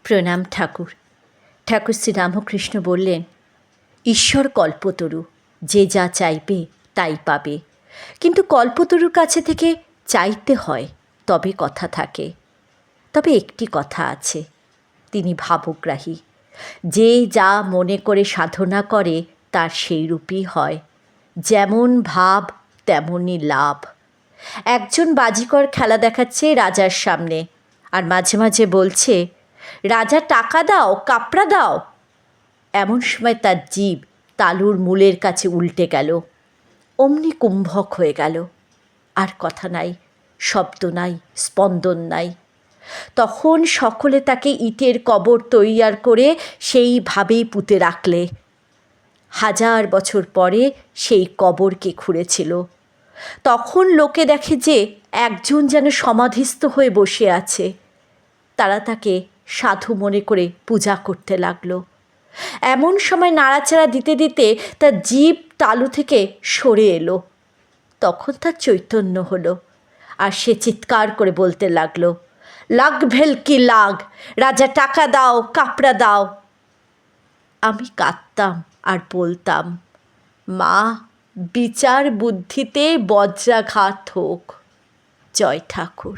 প্রণাম ঠাকুর। ঠাকুর শ্রীরামকৃষ্ণ বললেন, ঈশ্বর কল্পতরু, যে যা চাইবে তাই পাবে। কিন্তু কল্পতরুর কাছে থেকে চাইতে হয়, তবে কথা থাকে। তবে একটি কথা আছে, তিনি ভাবগ্রাহী। যে যা মনে করে সাধনা করে তার সেই রূপই হয়। যেমন ভাব তেমনই লাভ। একজন বাজিকর খেলা দেখাচ্ছে রাজার সামনে, আর মাঝে মাঝে বলছে, রাজা টাকা দাও, কাপড়া দাও। এমন সময় তার জিভ তালুর মূলের কাছে উল্টে গেল, অমনি কুম্ভক হয়ে গেল। আর কথা নাই, শব্দ নাই, স্পন্দন নাই। তখন সকলে তাকে ইটের কবর তৈয়ার করে সেইভাবেই পুঁতে রাখলে। 1000 বছর পরে সেই কবরকে খুঁড়েছিল। তখন লোকে দেখে যে একজন যেন সমাধিস্থ হয়ে বসে আছে। তারা তাকে সাধু মনে করে পূজা করতে লাগলো। এমন সময় নাড়াচাড়া দিতে দিতে তার জিভ তালু থেকে সরে এলো। তখন তার চৈতন্য হলো, আর সে চিৎকার করে বলতে লাগলো, লাগ ভেলকি লাগ, রাজা টাকা দাও, কাপড়া দাও। আমি কাঁদতাম আর বলতাম, মা, বিচার বুদ্ধিতে বজ্রাঘাত হোক। জয় ঠাকুর।